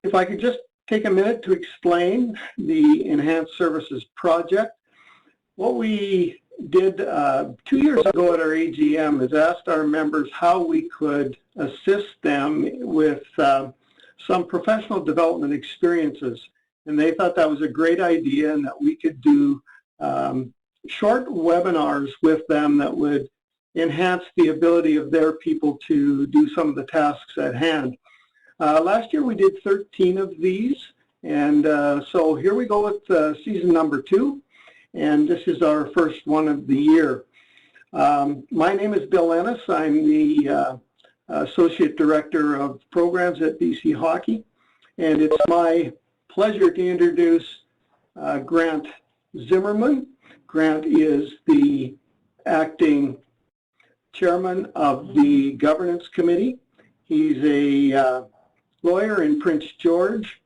If I could just take a minute to explain the Enhanced Services Project. What we did 2 years ago at our AGM is asked our members how we could assist them with some professional development experiences. And they thought that was a great idea and that we could do short webinars with them that would enhance the ability of their people to do some of the tasks at hand. Last year we did 13 of these, and so here we go with season number 2, and this is our first one of the year. My name is Bill Ennis. I'm the Associate Director of Programs at BC Hockey, and it's my pleasure to introduce Grant Zimmerman. Grant is the acting chairman of the Governance Committee. He's a lawyer in Prince George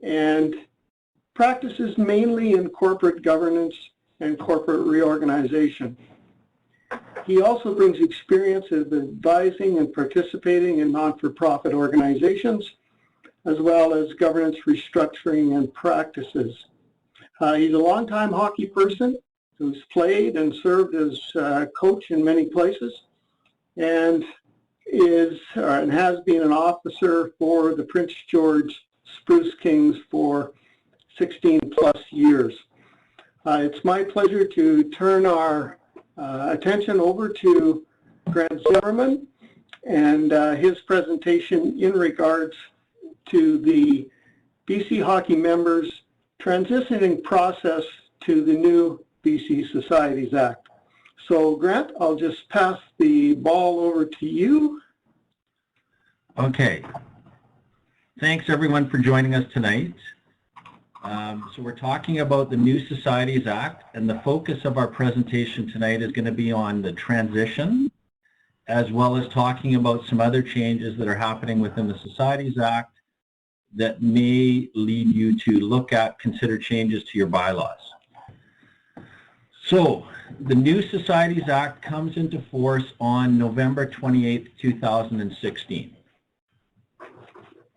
and practices mainly in corporate governance and corporate reorganization. He also brings experience of advising and participating in non-for-profit organizations, as well as governance restructuring and practices. He's a longtime hockey person who's played and served as coach in many places, and has been an officer for the Prince George Spruce Kings for 16 plus years. It's my pleasure to turn our attention over to Grant Zimmerman and his presentation in regards to the BC Hockey members' transitioning process to the new BC Societies Act. So Grant, I'll just pass the ball over to you. Okay. Thanks everyone for joining us tonight. So we're talking about the New Societies Act, and the focus of our presentation tonight is going to be on the transition, as well as talking about some other changes that are happening within the Societies Act that may lead you to consider changes to your bylaws. So, the New Societies Act comes into force on November 28, 2016.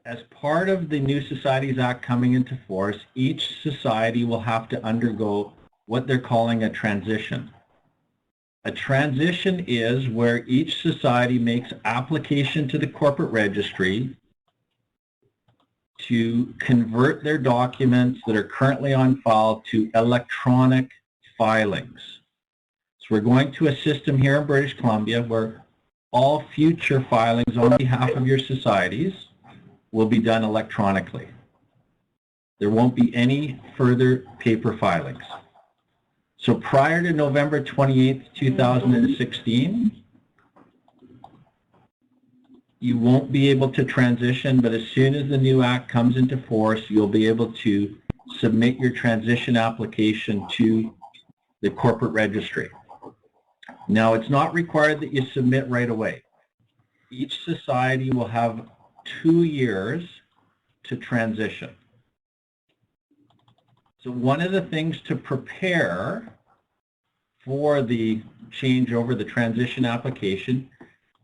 As part of the New Societies Act coming into force, each society will have to undergo what they're calling a transition. A transition is where each society makes application to the corporate registry to convert their documents that are currently on file to electronic filings. So we're going to a system here in British Columbia where all future filings on behalf of your societies will be done electronically. There won't be any further paper filings. So prior to November 28, 2016, you won't be able to transition, but as soon as the new act comes into force, you'll be able to submit your transition application to the corporate registry. Now, it's not required that you submit right away. Each society will have 2 years to transition. So one of the things to prepare for the changeover, the transition application,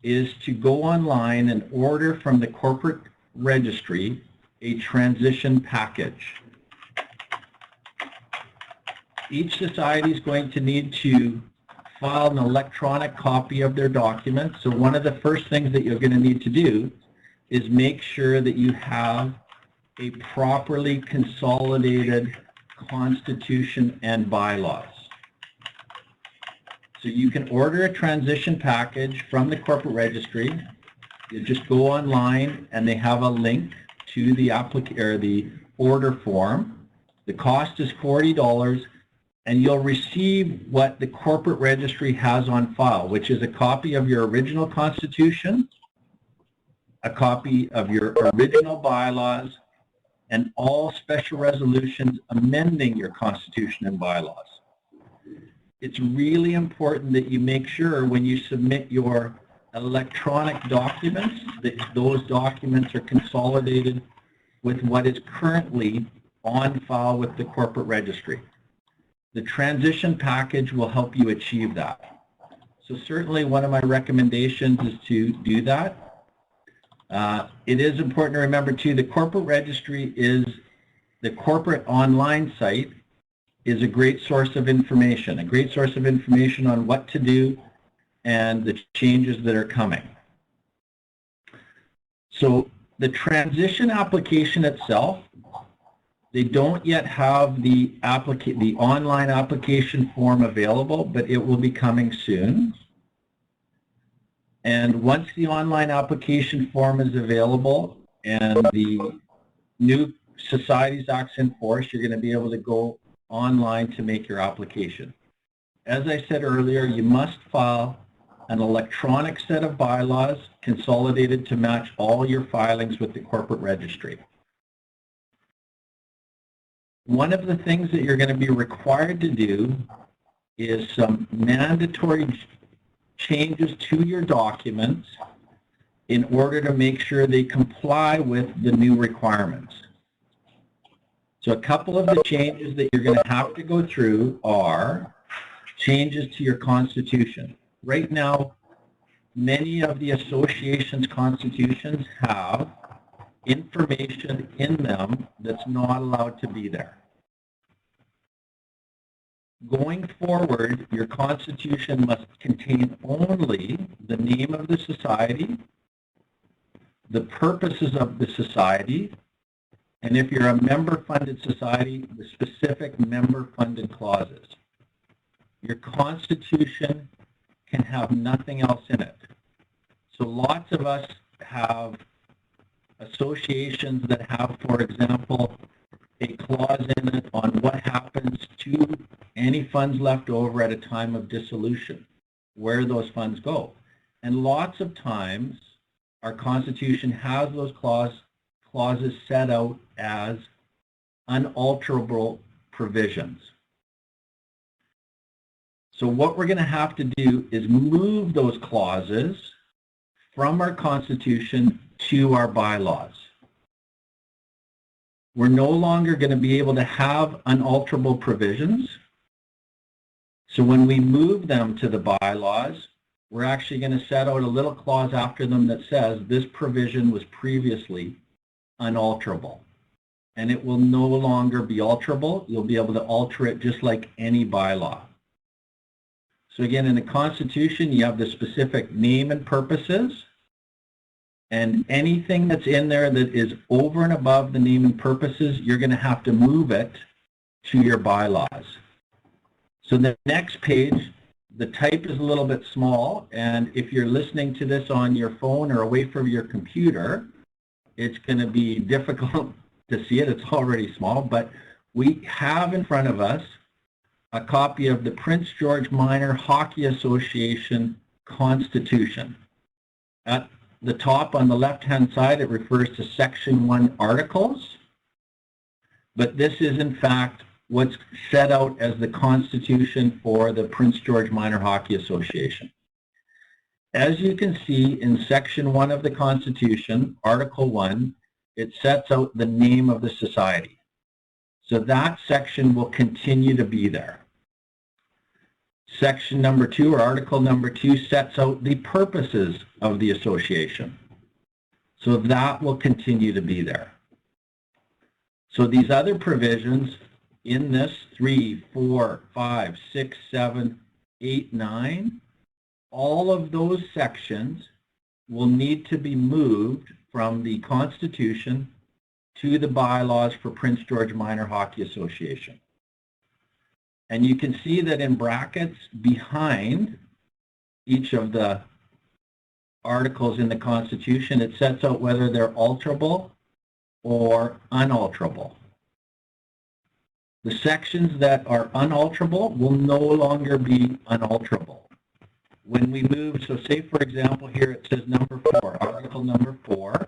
is to go online and order from the corporate registry a transition package. Each society is going to need to file an electronic copy of their document. So one of the first things that you're going to need to do is make sure that you have a properly consolidated constitution and bylaws. So you can order a transition package from the corporate registry. You just go online and they have a link to the order form. The cost is $40, and you'll receive what the corporate registry has on file, which is a copy of your original constitution, a copy of your original bylaws, and all special resolutions amending your constitution and bylaws. It's really important that you make sure when you submit your electronic documents that those documents are consolidated with what is currently on file with the corporate registry. The transition package will help you achieve that. So certainly one of my recommendations is to do that. It is important to remember too, the corporate registry is the corporate online site is a great source of information, on what to do and the changes that are coming. So the transition application itself, they don't yet have the online application form available, but it will be coming soon. And once the online application form is available and the new Societies Act's in force, you're going to be able to go online to make your application. As I said earlier, you must file an electronic set of bylaws consolidated to match all your filings with the corporate registry. One of the things that you're going to be required to do is some mandatory changes to your documents in order to make sure they comply with the new requirements. So a couple of the changes that you're going to have to go through are changes to your constitution. Right now, many of the association's constitutions have information in them that's not allowed to be there. Going forward, your constitution must contain only the name of the society, the purposes of the society, and if you're a member-funded society, the specific member-funded clauses. Your constitution can have nothing else in it. So lots of us have associations that have, for example, a clause in it on what happens to any funds left over at a time of dissolution, where those funds go. And lots of times, our Constitution has those clauses set out as unalterable provisions. So what we're going to have to do is move those clauses from our Constitution to our bylaws. We're no longer going to be able to have unalterable provisions. So when we move them to the bylaws, we're actually going to set out a little clause after them that says this provision was previously unalterable. And it will no longer be alterable. You'll be able to alter it just like any bylaw. So again, in the Constitution, you have the specific name and purposes. And anything that's in there that is over and above the name and purposes, you're going to have to move it to your bylaws. So the next page, the type is a little bit small, and if you're listening to this on your phone or away from your computer, it's going to be difficult to see it. It's already small, but we have in front of us a copy of the Prince George Minor Hockey Association Constitution. At the top on the left-hand side, it refers to Section 1 articles, but this is in fact what's set out as the Constitution for the Prince George Minor Hockey Association. As you can see in Section 1 of the Constitution, Article 1, it sets out the name of the society. So that section will continue to be there. Section number 2, or Article number 2, sets out the purposes of the association. So that will continue to be there. So these other provisions in this 3, 4, 5, 6, 7, 8, 9, all of those sections will need to be moved from the Constitution to the bylaws for Prince George Minor Hockey Association. And you can see that in brackets behind each of the articles in the Constitution, it sets out whether they're alterable or unalterable. The sections that are unalterable will no longer be unalterable. When we move, so say for example here it says number 4, Article number 4,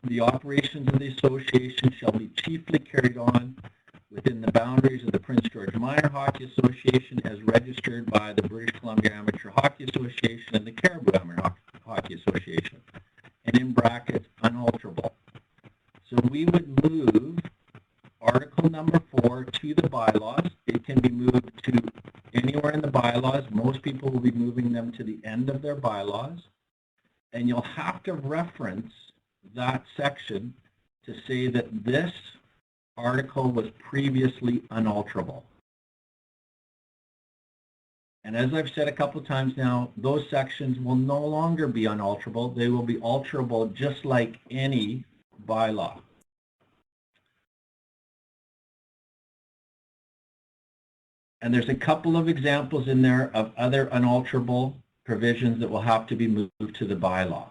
the operations of the association shall be chiefly carried on within the boundaries of the Prince George Minor Hockey Association as registered by the British Columbia Amateur Hockey Association and the Cariboo Amateur Hockey Association, and in brackets, unalterable. So we would move Article number 4 to the bylaws. It can be moved to anywhere in the bylaws. Most people will be moving them to the end of their bylaws. And you'll have to reference that section to say that this article was previously unalterable. And as I've said a couple of times now, those sections will no longer be unalterable. They will be alterable just like any bylaw. And there's a couple of examples in there of other unalterable provisions that will have to be moved to the bylaw.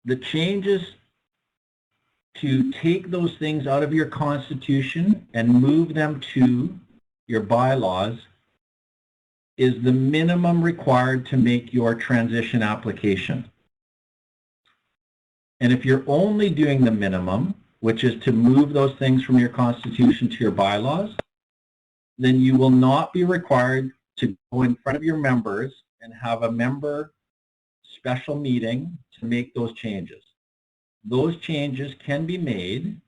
The changes to take those things out of your constitution and move them to your bylaws is the minimum required to make your transition application. And if you're only doing the minimum, which is to move those things from your constitution to your bylaws, then you will not be required to go in front of your members and have a member special meeting to make those changes. Those changes can be made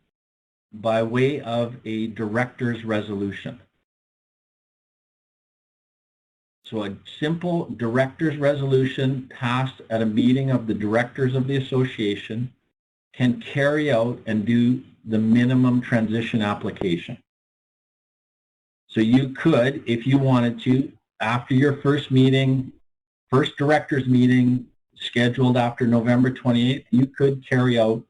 by way of a director's resolution. So a simple director's resolution passed at a meeting of the directors of the association can carry out and do the minimum transition application. So you could, if you wanted to, after your first meeting, first director's meeting scheduled after November 28th, you could carry out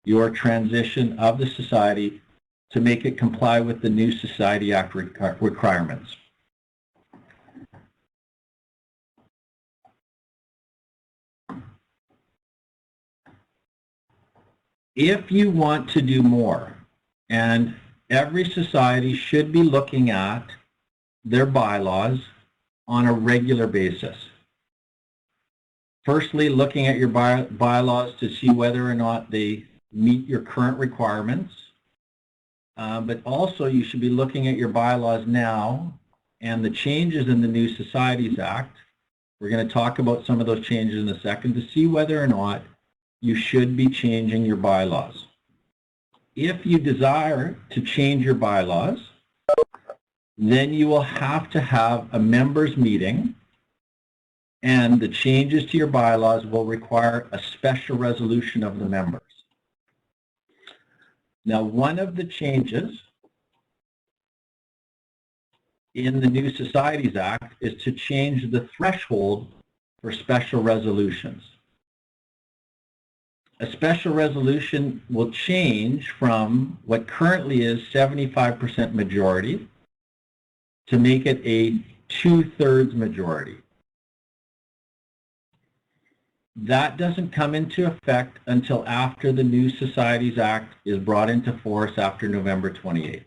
your transition of the society to make it comply with the new Society Act requirements. If you want to do more, and every society should be looking at their bylaws on a regular basis. Firstly, looking at your bylaws to see whether or not they meet your current requirements. But also you should be looking at your bylaws now and the changes in the new Societies Act. We're going to talk about some of those changes in a second to see whether or not you should be changing your bylaws. If you desire to change your bylaws, then you will have to have a members meeting, and the changes to your bylaws will require a special resolution of the members. Now, one of the changes in the new Societies Act is to change the threshold for special resolutions. A special resolution will change from what currently is 75% majority to make it a 2/3 majority. That doesn't come into effect until after the new Societies Act is brought into force after November 28th.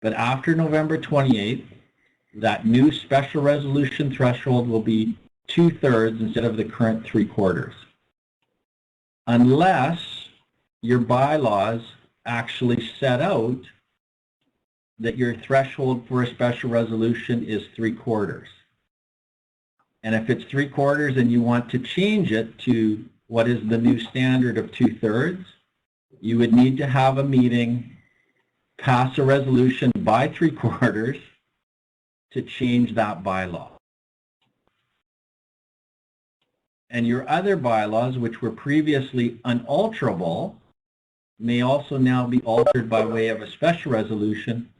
But after November 28th, that new special resolution threshold will be 2/3 instead of the current 3/4. Unless your bylaws actually set out that your threshold for a special resolution is 3/4. And if it's 3/4 and you want to change it to what is the new standard of 2/3, you would need to have a meeting, pass a resolution by 3/4 to change that bylaw. And your other bylaws, which were previously unalterable, may also now be altered by way of a special resolution,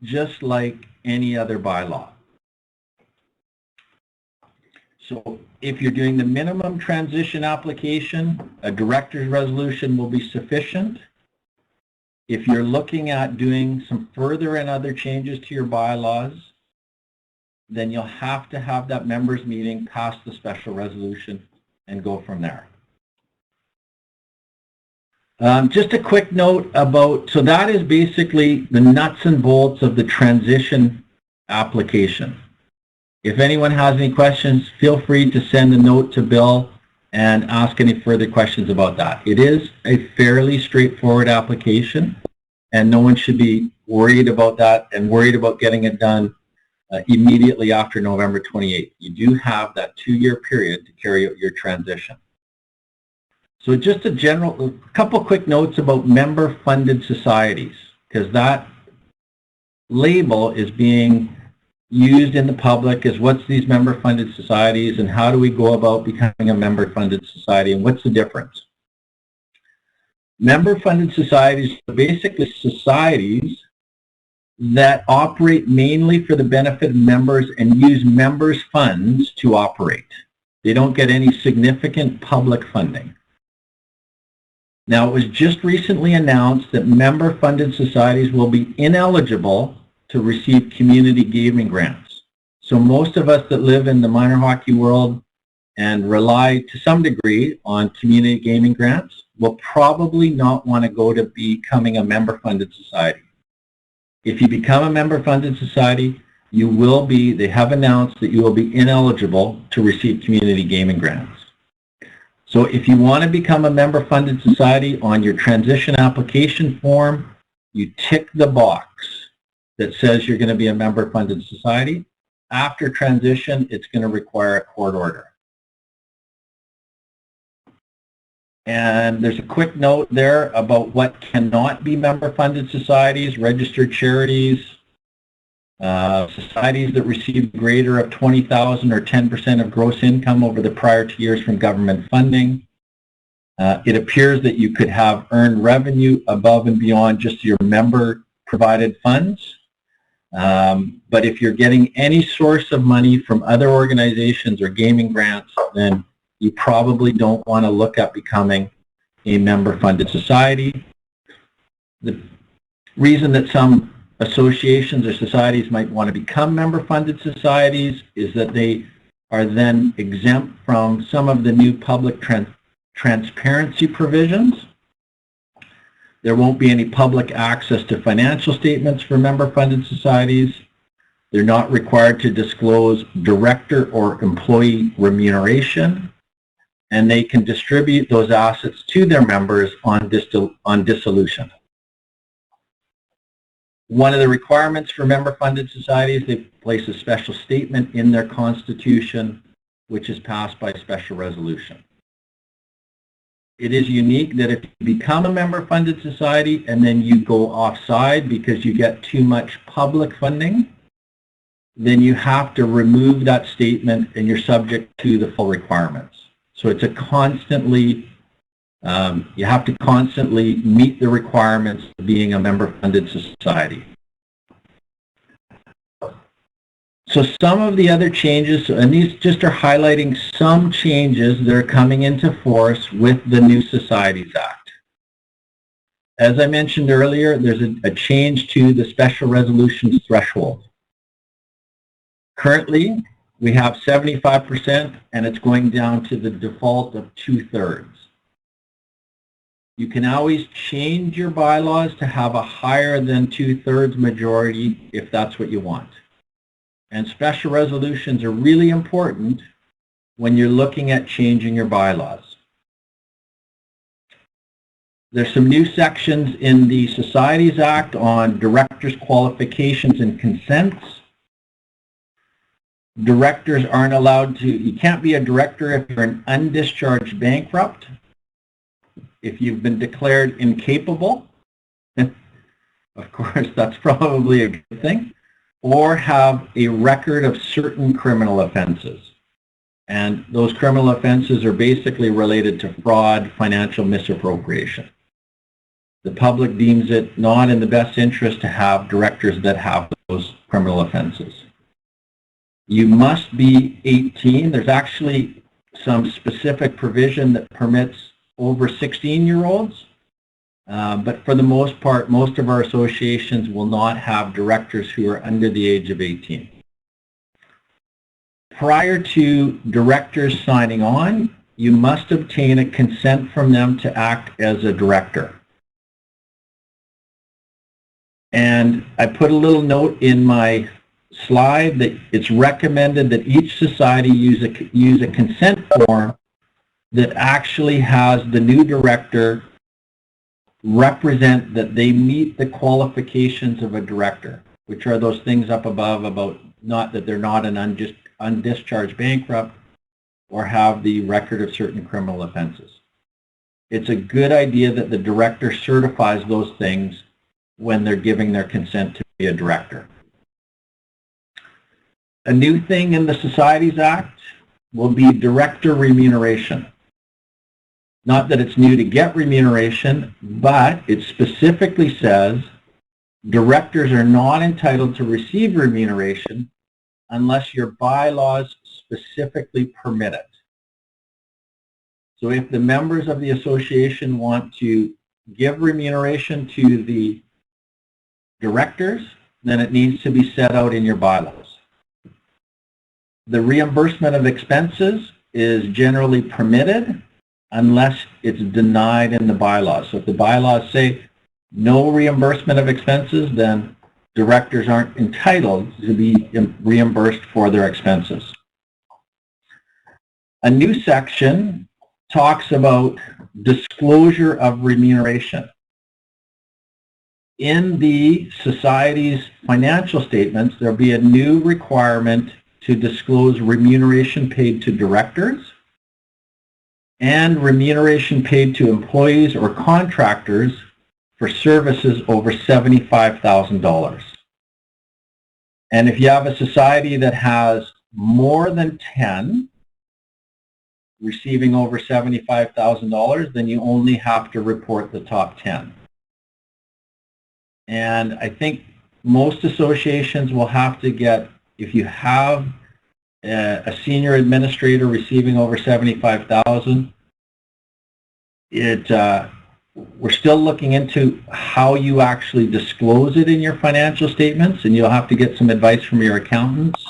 just like any other bylaw. So if you're doing the minimum transition application, a director's resolution will be sufficient. If you're looking at doing some further and other changes to your bylaws, then you'll have to have that members meeting, pass the special resolution, and go from there. Just a quick note about, so that is basically the nuts and bolts of the transition application. If anyone has any questions, feel free to send a note to Bill and ask any further questions about that. It is a fairly straightforward application, and no one should be worried about that and worried about getting it done immediately after November 28th. You do have that 2-year period to carry out your transition. So just a couple quick notes about member-funded societies, because that label is being used in the public is what's these member-funded societies and how do we go about becoming a member-funded society and what's the difference? Member-funded societies are basically societies that operate mainly for the benefit of members and use members' funds to operate. They don't get any significant public funding. Now, it was just recently announced that member-funded societies will be ineligible to receive community gaming grants. So most of us that live in the minor hockey world and rely to some degree on community gaming grants will probably not want to go to becoming a member-funded society. If you become a member-funded society, you will be, they have announced that you will be ineligible to receive community gaming grants. So if you want to become a member-funded society, on your transition application form, you tick the box that says you're going to be a member-funded society. After transition, it's going to require a court order. And there's a quick note there about what cannot be member-funded societies: registered charities, societies that receive greater of $20,000 or 10% of gross income over the prior 2 years from government funding. It appears that you could have earned revenue above and beyond just your member-provided funds. But if you're getting any source of money from other organizations or gaming grants, then you probably don't want to look at becoming a member-funded society. The reason that some associations or societies might want to become member-funded societies is that they are then exempt from some of the new public transparency provisions. There won't be any public access to financial statements for member-funded societies. They're not required to disclose director or employee remuneration, and they can distribute those assets to their members on dissolution. One of the requirements for member-funded societies, they place a special statement in their constitution, which is passed by special resolution. It is unique that if you become a member-funded society and then you go offside because you get too much public funding, then you have to remove that statement and you're subject to the full requirements. So it's a constantly, you have to constantly meet the requirements of being a member-funded society. So some of the other changes, and these just are highlighting some changes that are coming into force with the new Societies Act. As I mentioned earlier, there's a change to the special resolutions threshold. Currently, we have 75% and it's going down to the default of 2/3. You can always change your bylaws to have a higher than 2/3 majority if that's what you want. And special resolutions are really important when you're looking at changing your bylaws. There's some new sections in the Societies Act on directors' qualifications and consents. Directors aren't allowed to, you can't be a director if you're an undischarged bankrupt, if you've been declared incapable, of course that's probably a good thing, or have a record of certain criminal offenses. And those criminal offenses are basically related to fraud, financial misappropriation. The public deems it not in the best interest to have directors that have those criminal offenses. You must be 18. There's actually some specific provision that permits over 16-year-olds. But for the most part, most of our associations will not have directors who are under the age of 18. Prior to directors signing on, you must obtain a consent from them to act as a director. And I put a little note in my slide that it's recommended that each society use a consent form that actually has the new director represent that they meet the qualifications of a director, which are those things up above about not that they're not an undischarged bankrupt or have the record of certain criminal offenses. It's a good idea that the director certifies those things when they're giving their consent to be a director. A new thing in the Societies Act will be director remuneration. Not that it's new to get remuneration, but it specifically says directors are not entitled to receive remuneration unless your bylaws specifically permit it. So if the members of the association want to give remuneration to the directors, then it needs to be set out in your bylaws. The reimbursement of expenses is generally permitted unless it's denied in the bylaws. So if the bylaws say no reimbursement of expenses, then directors aren't entitled to be reimbursed for their expenses. A new section talks about disclosure of remuneration. In the society's financial statements, there'll be a new requirement to disclose remuneration paid to directors and remuneration paid to employees or contractors for services over $75,000. And if you have a society that has more than 10 receiving over $75,000, then you only have to report the top 10. And I think most associations will have to get, if you have a senior administrator receiving over $75,000, we're still looking into how you actually disclose it in your financial statements, and you'll have to get some advice from your accountants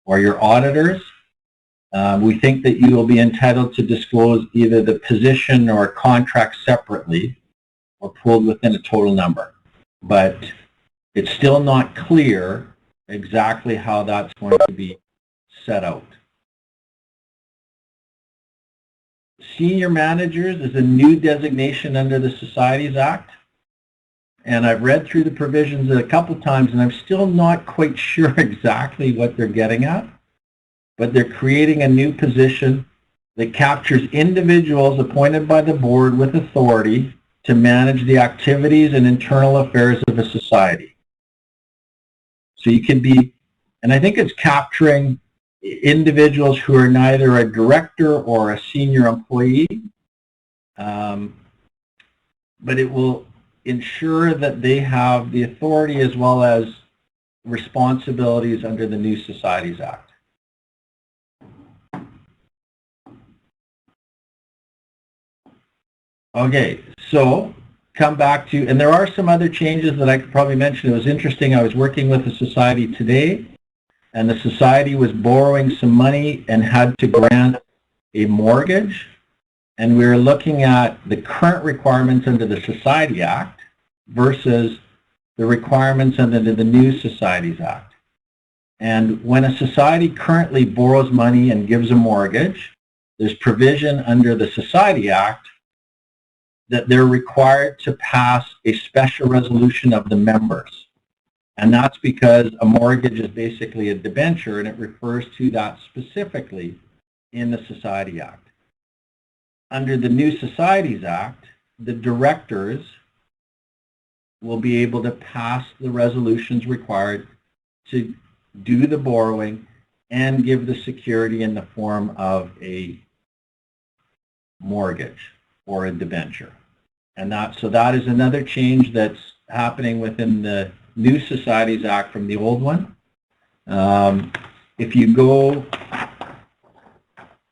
or your auditors. We think that you will be entitled to disclose either the position or contract separately or pooled within a total number. But it's still not clear exactly how that's going to be set out. Senior managers is a new designation under the Societies Act, and I've read through the provisions a couple times and I'm still not quite sure exactly what they're getting at, but they're creating a new position that captures individuals appointed by the board with authority to manage the activities and internal affairs of a society. So you can be, and I think it's capturing individuals who are neither a director or a senior employee, but it will ensure that they have the authority as well as responsibilities under the new Societies Act. Okay, so come back to, and there are some other changes that I could probably mention. It was interesting, I was working with a society today, and the society was borrowing some money and had to grant a mortgage, and we were looking at the current requirements under the Society Act versus the requirements under the new Societies Act. And when a society currently borrows money and gives a mortgage, there's provision under the Society Act that they're required to pass a special resolution of the members. And that's because a mortgage is basically a debenture, and it refers to that specifically in the Society Act. Under the new Societies Act, the directors will be able to pass the resolutions required to do the borrowing and give the security in the form of a mortgage or a debenture. And so that is another change that's happening within the new Societies Act from the old one. If you go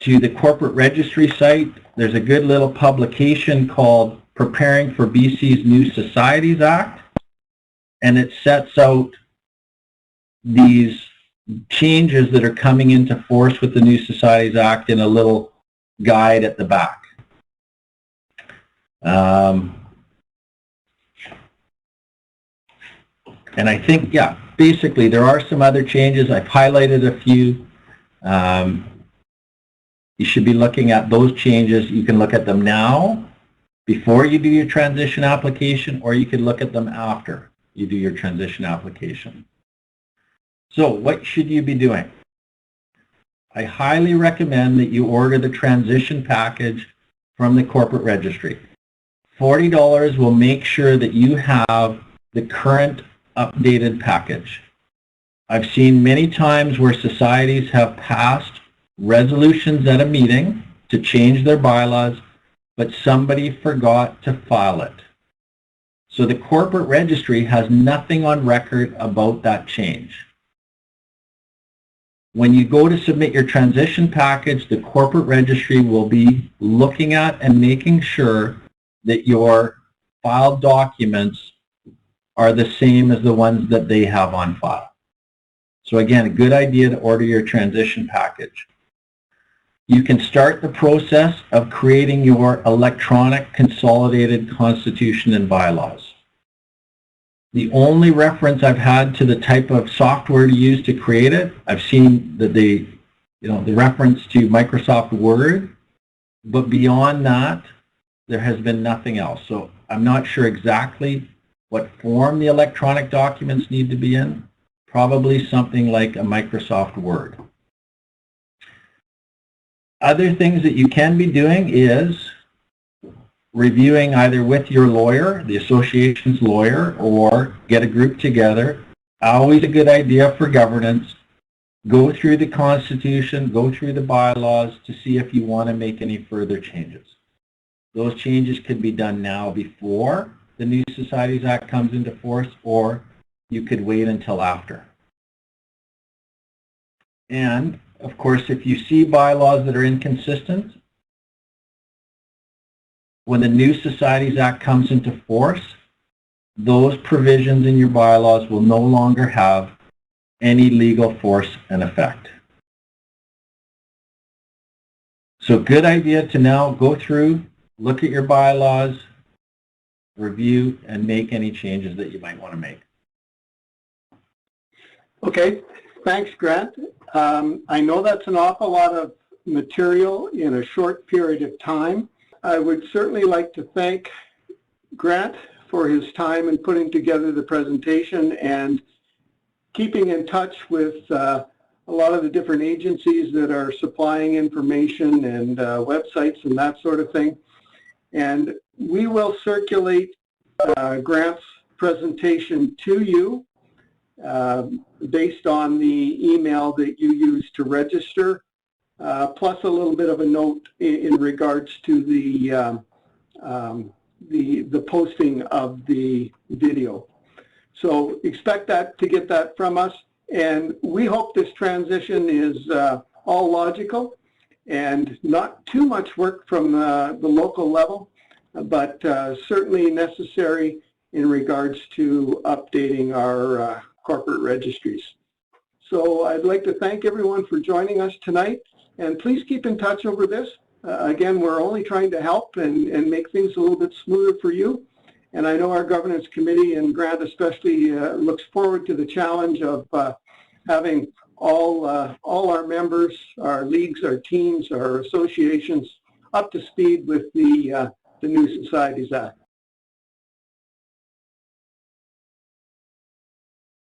to the corporate registry site, there's a good little publication called Preparing for BC's New Societies Act, and it sets out these changes that are coming into force with the new Societies Act in a little guide at the back. And I think, yeah, basically there are some other changes. I've highlighted a few. You should be looking at those changes. You can look at them now, before you do your transition application, or you can look at them after you do your transition application. So what should you be doing? I highly recommend that you order the transition package from the corporate registry. $40 will make sure that you have the current updated package. I've seen many times where societies have passed resolutions at a meeting to change their bylaws, but somebody forgot to file it. So the corporate registry has nothing on record about that change. When you go to submit your transition package, the corporate registry will be looking at and making sure that your filed documents are the same as the ones that they have on file. So again, a good idea to order your transition package. You can start the process of creating your electronic consolidated constitution and bylaws. The only reference I've had to the type of software to use to create it, I've seen that the reference to Microsoft Word, but beyond that, there has been nothing else. So I'm not sure exactly what form the electronic documents need to be in. Probably something like a Microsoft Word. Other things that you can be doing is reviewing either with your lawyer, the association's lawyer, or get a group together. Always a good idea for governance. Go through the Constitution, go through the bylaws to see if you want to make any further changes. Those changes could be done now before the New Societies Act comes into force, or you could wait until after. And of course, if you see bylaws that are inconsistent, when the New Societies Act comes into force, those provisions in your bylaws will no longer have any legal force and effect. So good idea to now go through, look at your bylaws, review, and make any changes that you might want to make. Okay, thanks, Grant. I know that's an awful lot of material in a short period of time. I would certainly like to thank Grant for his time in putting together the presentation and keeping in touch with a lot of the different agencies that are supplying information and websites and that sort of thing. And we will circulate Grant's presentation to you based on the email that you use to register, plus a little bit of a note in regards to the posting of the video. So expect to get that from us, and we hope this transition is all logical and not too much work from the local level, but certainly necessary in regards to updating our corporate registries. So I'd like to thank everyone for joining us tonight, and please keep in touch over this. Again, we're only trying to help and make things a little bit smoother for you. And I know our governance committee, and Grant especially, looks forward to the challenge of having all our members, our leagues, our teams, our associations up to speed with the New Societies Act.